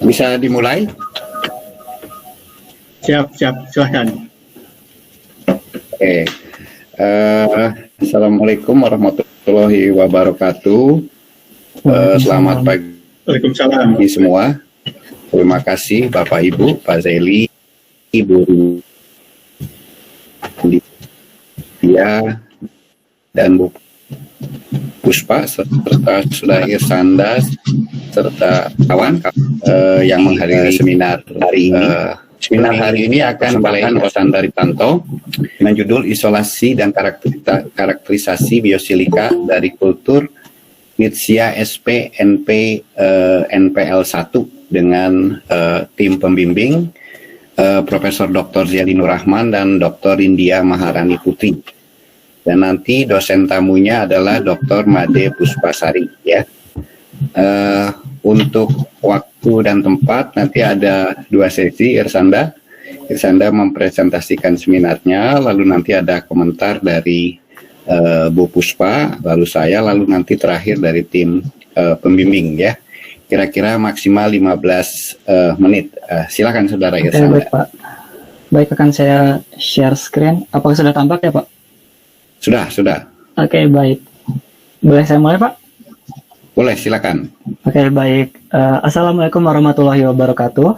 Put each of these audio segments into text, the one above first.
Bisa dimulai? Siap, silahkan. Oke. Assalamualaikum warahmatullahi wabarakatuh. Selamat pagi Waalaikumsalam semua. Terima kasih Bapak Ibu, Pak Zeli, Ibu Dia dan Bu Puspa, serta Saudara Irsanda, serta kawan yang menghadiri seminar hari ini. Seminar hari ini akan dibawakan oleh Sandari Tanto dengan judul Isolasi dan Karakterisasi Biosilika dari Kultur Nitsya SP NP NPL 1 dengan tim pembimbing Profesor Dr. Ziali Nur Rahman dan Dr. India Maharani Putri. Dan nanti dosen tamunya adalah Dr. Made Puspasari, ya. Untuk waktu dan tempat nanti ada 2 sesi. Irsanda mempresentasikan seminarnya, lalu nanti ada komentar dari Bu Puspa, lalu saya, lalu nanti terakhir dari tim pembimbing, ya. Kira-kira maksimal 15 menit. Silakan Saudara Irsanda. Baik Pak. Baik, akan saya share screen. Apakah sudah tampak ya Pak? Sudah. Oke, baik. Boleh saya mulai Pak? Boleh, silakan. Oke, baik. Assalamualaikum warahmatullahi wabarakatuh.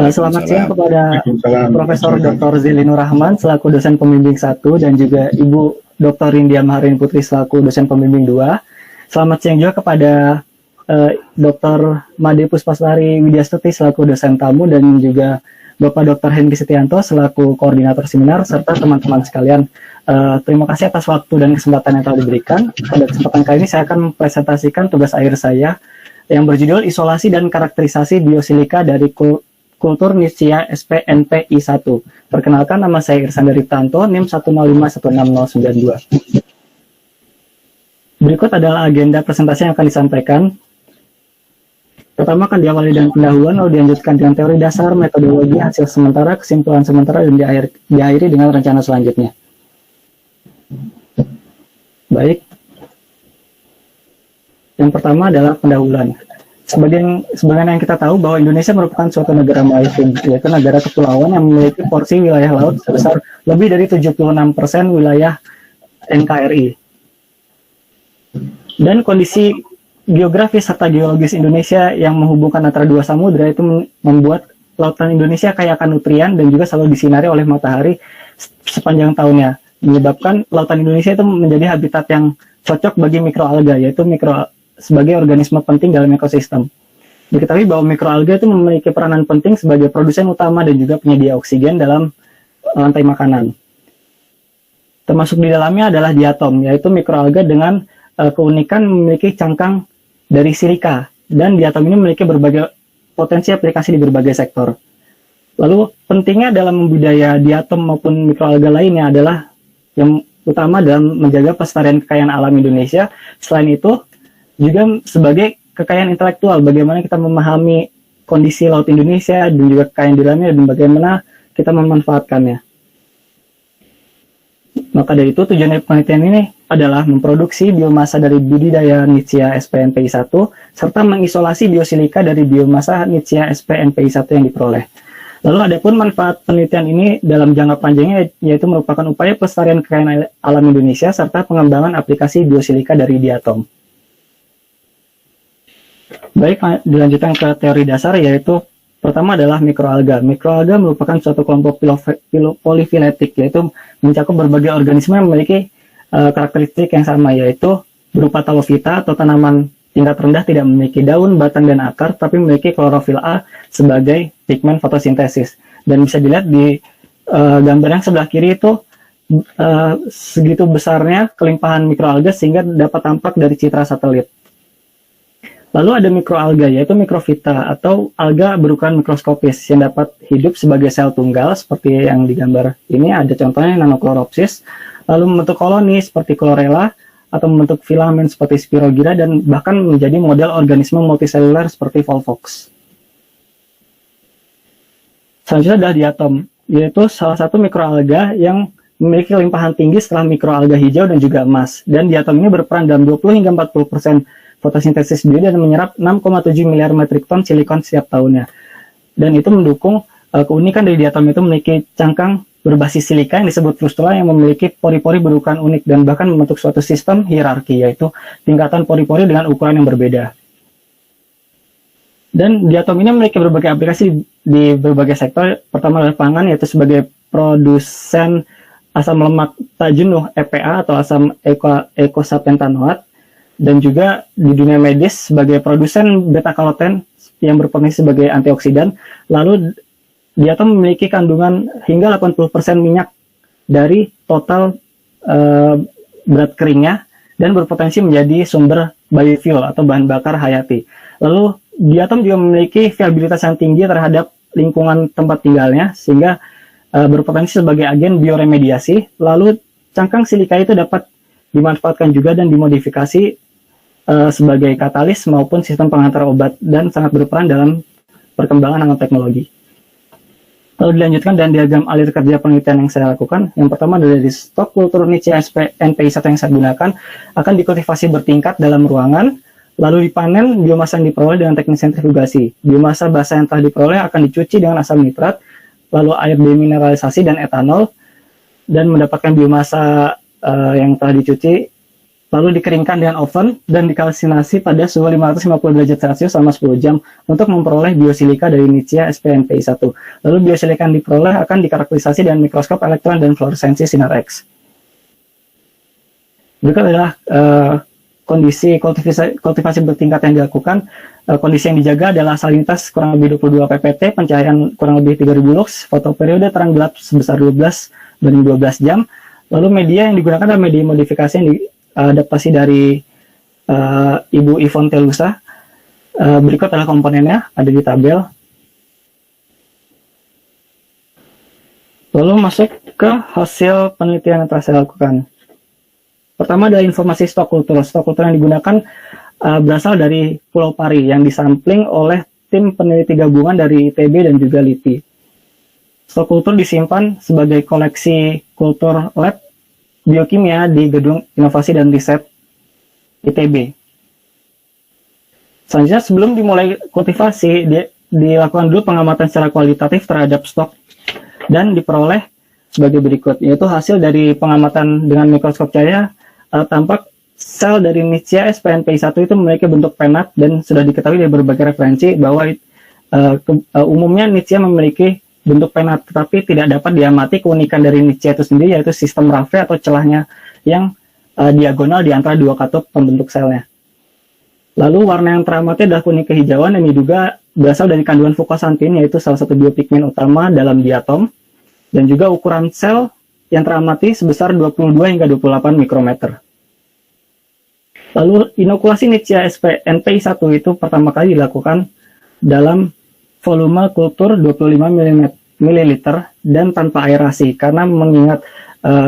Selamat siang kepada Profesor Dr. Ziali Nur Rahman selaku dosen pembimbing 1 dan juga Ibu Dr. India Maharani Putri selaku dosen pembimbing 2. Selamat siang juga kepada Dr. Made Puspasari Widyastuti selaku dosen tamu dan juga Bapak Dr. Henki Setianto selaku koordinator seminar serta teman-teman sekalian. Terima kasih atas waktu dan kesempatan yang telah diberikan. Pada kesempatan kali ini saya akan mempresentasikan tugas akhir saya yang berjudul Isolasi dan Karakterisasi Biosilika dari Kultur Nitsya SP NPI 1. Perkenalkan, nama saya Irsanda Riptanto, NIM 1051692. Berikut adalah agenda presentasi yang akan disampaikan. Pertama akan diawali dengan pendahuluan, lalu dilanjutkan dengan teori dasar, metodologi, hasil sementara, kesimpulan sementara, dan diakhiri dengan rencana selanjutnya. Baik. Yang pertama adalah pendahuluan. Sebagaimana yang kita tahu bahwa Indonesia merupakan suatu negara maritim, yaitu negara kepulauan yang memiliki porsi wilayah laut sebesar lebih dari 76% wilayah NKRI. Dan kondisi geografis serta geologis Indonesia yang menghubungkan antara 2 samudra itu membuat lautan Indonesia kaya akan nutrien dan juga selalu disinari oleh matahari sepanjang tahunnya, menyebabkan lautan Indonesia itu menjadi habitat yang cocok bagi mikroalga, yaitu sebagai organisme penting dalam ekosistem. Diketahui bahwa mikroalga itu memiliki peranan penting sebagai produsen utama dan juga penyedia oksigen dalam rantai makanan. Termasuk di dalamnya adalah diatom, yaitu mikroalga dengan keunikan memiliki cangkang dari silika, dan diatom ini memiliki berbagai potensi aplikasi di berbagai sektor. Lalu pentingnya dalam membudidaya diatom maupun mikroalga lainnya adalah yang utama dalam menjaga pelestarian kekayaan alam Indonesia. Selain itu juga sebagai kekayaan intelektual, bagaimana kita memahami kondisi laut Indonesia dan juga kekayaan di dalamnya dan bagaimana kita memanfaatkannya. Maka dari itu tujuan penelitian ini adalah memproduksi biomasa dari budidaya Nitsya SP NPI 1 serta mengisolasi biosilika dari biomasa Nitsya SP NPI 1 yang diperoleh. Lalu adapun manfaat penelitian ini dalam jangka panjangnya yaitu merupakan upaya pelestarian kekayaan alam Indonesia serta pengembangan aplikasi biosilika dari diatom. Baik, dilanjutkan ke teori dasar, yaitu pertama adalah mikroalga. Mikroalga merupakan suatu kelompok polifiletik, yaitu mencakup berbagai organisme yang memiliki karakteristik yang sama, yaitu berupa talofita atau tanaman tingkat rendah tidak memiliki daun, batang, dan akar, tapi memiliki klorofil A sebagai pigmen fotosintesis. Dan bisa dilihat di gambar yang sebelah kiri itu segitu besarnya kelimpahan mikroalga sehingga dapat tampak dari citra satelit. Lalu ada mikroalga, yaitu mikrofita atau alga berukuran mikroskopis yang dapat hidup sebagai sel tunggal seperti yang digambar ini. Ada contohnya Nanochloropsis, lalu membentuk koloni seperti chlorella atau membentuk filamen seperti Spirogyra dan bahkan menjadi model organisme multiseluler seperti Volvox. Selanjutnya adalah diatom, yaitu salah satu mikroalga yang memiliki limpahan tinggi setelah mikroalga hijau dan juga emas. Dan diatom ini berperan dalam 20 hingga 40% fotosintesis sendiri dan menyerap 6,7 miliar metrik ton silikon setiap tahunnya. Dan itu mendukung keunikan dari diatom itu memiliki cangkang berbasis silika yang disebut frustula yang memiliki pori-pori berukuran unik dan bahkan membentuk suatu sistem hierarki, yaitu tingkatan pori-pori dengan ukuran yang berbeda. Dan diatom ini memiliki berbagai aplikasi di berbagai sektor. Pertama adalah pangan, yaitu sebagai produsen asam lemak tak jenuh EPA atau asam eicosapentaenoate, dan juga di dunia medis sebagai produsen beta karoten yang berpotensi sebagai antioksidan. Lalu diatom memiliki kandungan hingga 80% minyak dari total berat keringnya dan berpotensi menjadi sumber biofuel atau bahan bakar hayati. Lalu diatom juga memiliki viabilitas yang tinggi terhadap lingkungan tempat tinggalnya sehingga berpotensi sebagai agen bioremediasi. Lalu cangkang silika itu dapat dimanfaatkan juga dan dimodifikasi sebagai katalis maupun sistem pengantar obat dan sangat berperan dalam perkembangan nanoteknologi. Lalu dilanjutkan dan diagram alir kerja penelitian yang saya lakukan. Yang pertama adalah di stok kultur Nichia sp NPI1 yang saya gunakan akan dikultivasi bertingkat dalam ruangan, lalu dipanen biomasa yang diperoleh dengan teknik sentrifugasi. Biomasa basah yang telah diperoleh akan dicuci dengan asam nitrat, lalu air demineralisasi dan etanol, dan mendapatkan biomasa yang telah dicuci, lalu dikeringkan dengan oven dan dikalsinasi pada suhu 550 derajat Celcius selama 10 jam untuk memperoleh biosilika dari Nichia sp NPI1. Lalu biosilika yang diperoleh akan dikarakterisasi dengan mikroskop elektron dan fluoresensi sinar X. Berikut adalah kondisi kultivasi bertingkat yang dilakukan. Kondisi yang dijaga adalah salinitas kurang lebih 22 ppt, pencahayaan kurang lebih 3000 lux, fotoperiode terang gelap sebesar 12 banding 12 jam. Lalu media yang digunakan adalah media modifikasi yang adaptasi dari Ibu Yvonne Telusa. Berikut adalah komponennya, ada di tabel. Lalu masuk ke hasil penelitian yang telah saya lakukan. Pertama adalah informasi stok kultur. Stok kultur yang digunakan berasal dari Pulau Pari yang disampling oleh tim peneliti gabungan dari ITB dan juga LIPI. Stok kultur disimpan sebagai koleksi kultur lab biokimia di Gedung Inovasi dan Riset ITB. Selanjutnya, sebelum dimulai kultivasi, dilakukan dulu pengamatan secara kualitatif terhadap stok dan diperoleh sebagai berikut, yaitu hasil dari pengamatan dengan mikroskop cahaya. Tampak sel dari Nichia sp NPI1 itu memiliki bentuk penat dan sudah diketahui dari berbagai referensi bahwa umumnya Nichia memiliki bentuk penat, tetapi tidak dapat diamati keunikan dari Nichia itu sendiri, yaitu sistem rafe atau celahnya yang diagonal di antara dua katup pembentuk selnya. Lalu warna yang teramati adalah kuning kehijauan yang diduga berasal dari kandungan fukosantin, yaitu salah satu biopigmen utama dalam diatom, dan juga ukuran sel yang teramati sebesar 22 hingga 28 mikrometer. Lalu inokulasi Nichia sp NPI1 itu pertama kali dilakukan dalam volume kultur 25 ml dan tanpa aerasi karena mengingat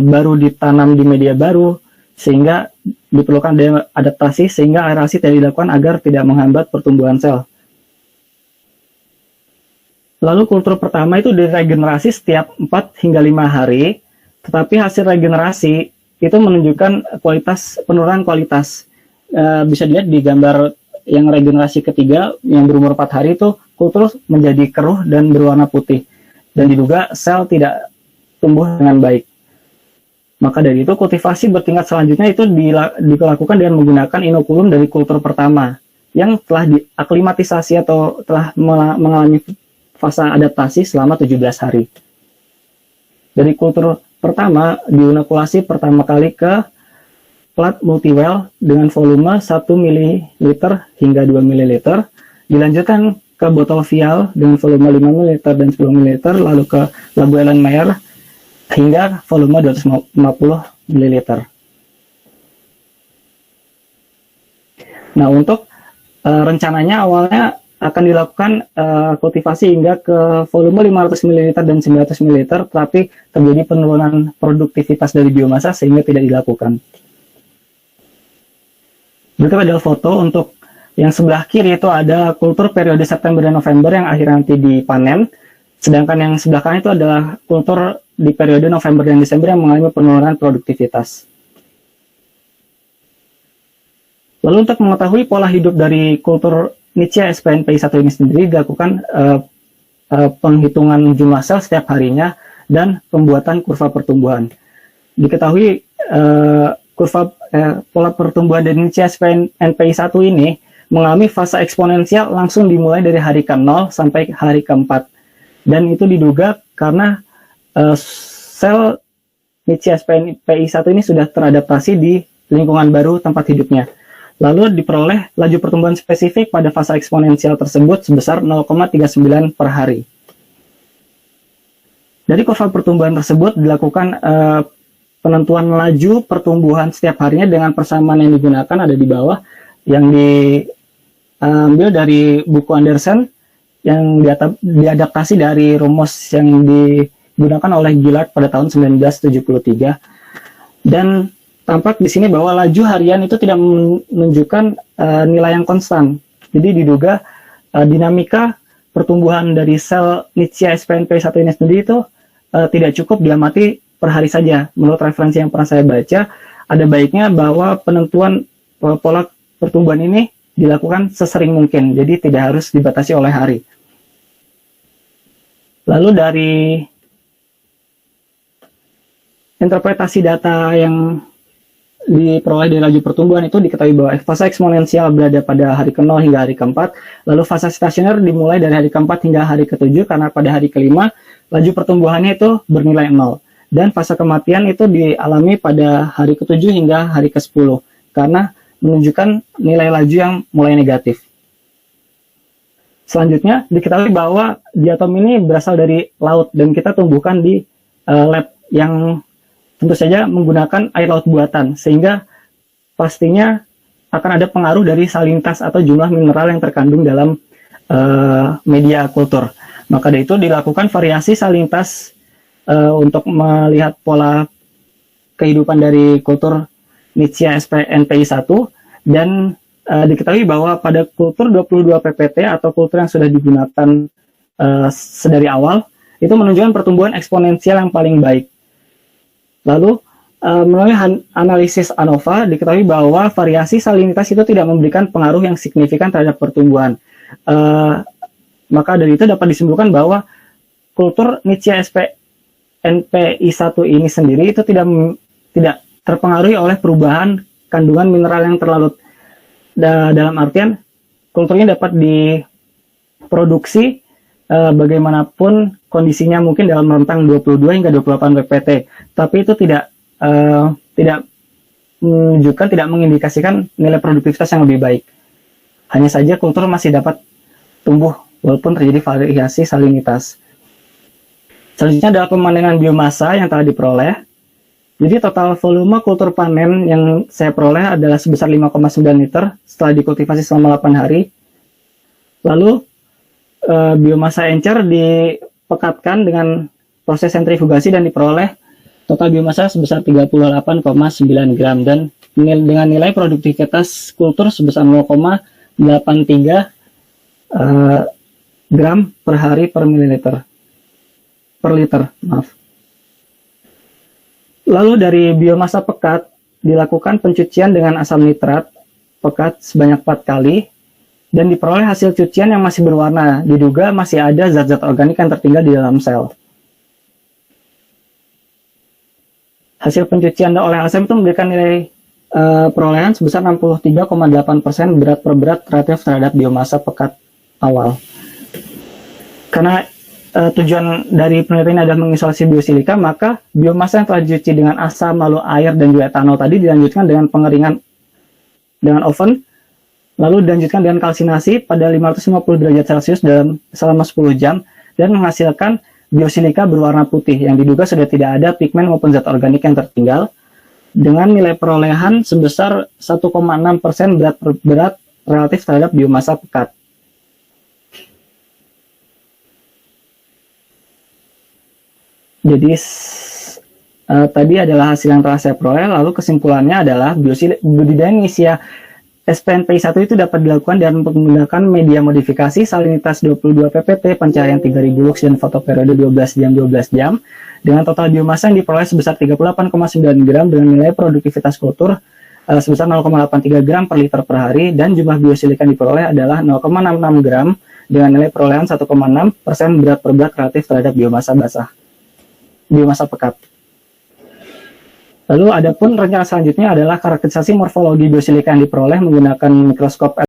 baru ditanam di media baru sehingga diperlukan adaptasi sehingga aerasi tidak dilakukan agar tidak menghambat pertumbuhan sel. Lalu kultur pertama itu diregenerasi setiap 4 hingga 5 hari, tetapi hasil regenerasi itu menunjukkan penurunan kualitas. Bisa dilihat di gambar yang regenerasi ketiga yang berumur 4 hari itu kultur menjadi keruh dan berwarna putih dan diduga sel tidak tumbuh dengan baik. Maka dari itu kultivasi bertingkat selanjutnya itu dilakukan dengan menggunakan inokulum dari kultur pertama yang telah diaklimatisasi atau telah mengalami fase adaptasi selama 17 hari. Dari kultur pertama diinokulasi pertama kali ke plat multiwell dengan volume 1 ml hingga 2 ml, dilanjutkan ke botol vial dengan volume 5 ml dan 10 ml, lalu ke labu Erlenmeyer hingga volume 250 ml. Nah, untuk rencananya awalnya akan dilakukan kultivasi hingga ke volume 500 ml dan 900 ml, tetapi terjadi penurunan produktivitas dari biomasa sehingga tidak dilakukan. Berikut adalah foto untuk yang sebelah kiri itu ada kultur periode September dan November yang akhirnya nanti dipanen, sedangkan yang sebelah kanan itu adalah kultur di periode November dan Desember yang mengalami penurunan produktivitas. Lalu untuk mengetahui pola hidup dari kultur Nitzschia SPNPI1 ini sendiri dilakukan penghitungan jumlah sel setiap harinya dan pembuatan kurva pertumbuhan. Diketahui pola pertumbuhan dari Nitzschia SPNPI1 ini mengalami fase eksponensial langsung dimulai dari hari ke-0 sampai hari ke-4. Dan itu diduga karena sel Nitzschia SPNPI1 ini sudah teradaptasi di lingkungan baru tempat hidupnya. Lalu diperoleh laju pertumbuhan spesifik pada fase eksponensial tersebut sebesar 0,39 per hari. Dari kurva pertumbuhan tersebut dilakukan penentuan laju pertumbuhan setiap harinya dengan persamaan yang digunakan ada di bawah, yang diambil dari buku Anderson yang diadaptasi dari rumus yang digunakan oleh Gillard pada tahun 1973. Dan tampak di sini bahwa laju harian itu tidak menunjukkan nilai yang konstan. Jadi diduga dinamika pertumbuhan dari sel Nitzschia SPNPI1 ini sendiri itu tidak cukup diamati per hari saja. Menurut referensi yang pernah saya baca, ada baiknya bahwa penentuan pola pertumbuhan ini dilakukan sesering mungkin, jadi tidak harus dibatasi oleh hari. Lalu dari interpretasi data yang diperoleh dari laju pertumbuhan itu diketahui bahwa fase eksponensial berada pada hari ke-0 hingga hari ke-4, lalu fase stasioner dimulai dari hari ke-4 hingga hari ke-7 karena pada hari ke-5 laju pertumbuhannya itu bernilai 0, dan fase kematian itu dialami pada hari ke-7 hingga hari ke-10 karena menunjukkan nilai laju yang mulai negatif. Selanjutnya diketahui bahwa diatom ini berasal dari laut dan kita tumbuhkan di lab yang tentu saja menggunakan air laut buatan, sehingga pastinya akan ada pengaruh dari salinitas atau jumlah mineral yang terkandung dalam media kultur. Maka dari itu dilakukan variasi salinitas untuk melihat pola kehidupan dari kultur Nitzschia SPNPI1, dan diketahui bahwa pada kultur 22 PPT atau kultur yang sudah digunakan sedari awal, itu menunjukkan pertumbuhan eksponensial yang paling baik. Lalu, melalui analisis ANOVA, diketahui bahwa variasi salinitas itu tidak memberikan pengaruh yang signifikan terhadap pertumbuhan. Maka dari itu dapat disimpulkan bahwa kultur Nitzschia SPNPI1 ini sendiri itu tidak terpengaruhi oleh perubahan kandungan mineral yang terlalu dalam artian kulturnya dapat diproduksi bagaimanapun kondisinya, mungkin dalam rentang 22 hingga 28 PPT, tapi itu tidak menunjukkan, tidak mengindikasikan nilai produktivitas yang lebih baik. Hanya saja kultur masih dapat tumbuh walaupun terjadi variasi salinitas. Selanjutnya adalah pemandangan biomasa yang telah diperoleh. Jadi total volume kultur panen yang saya peroleh adalah sebesar 5,9 liter setelah dikultivasi selama 8 hari. Lalu biomasa encer dipekatkan dengan proses sentrifugasi dan diperoleh total biomasa sebesar 38,9 gram dan dengan nilai produktivitas kultur sebesar 0,83 gram per hari per liter. Lalu dari biomasa pekat dilakukan pencucian dengan asam nitrat pekat sebanyak 4 kali dan diperoleh hasil cucian yang masih berwarna. Diduga masih ada zat-zat organik yang tertinggal di dalam sel. Hasil pencucian oleh LSM itu memberikan nilai perolehan sebesar 63,8% berat per berat relatif terhadap biomasa pekat awal. Karena tujuan dari penelitian adalah mengisolasi biosilika, maka biomasa yang telah dicuci dengan asam, lalu air, dan juga etanol tadi dilanjutkan dengan pengeringan dengan oven, lalu dilanjutkan dengan kalsinasi pada 550 derajat Celcius selama 10 jam dan menghasilkan biosilika berwarna putih yang diduga sudah tidak ada pigmen maupun zat organik yang tertinggal dengan nilai perolehan sebesar 1,6% berat per berat relatif terhadap biomasa pekat. Jadi tadi adalah hasil yang telah saya peroleh, lalu kesimpulannya adalah budidaya Nitzschia SPNPI1 itu dapat dilakukan dengan menggunakan media modifikasi, salinitas 22 PPT, pencahayaan 3000 lux dan fotoperiode 12 jam dengan total biomasa yang diperoleh sebesar 38,9 gram dengan nilai produktivitas kultur sebesar 0,83 gram per liter per hari, dan jumlah biosilika yang diperoleh adalah 0,66 gram dengan nilai perolehan 1,6% berat per berat relatif terhadap biomasa pekat. Lalu adapun rencana selanjutnya adalah karakterisasi morfologi biosilika yang diperoleh menggunakan mikroskop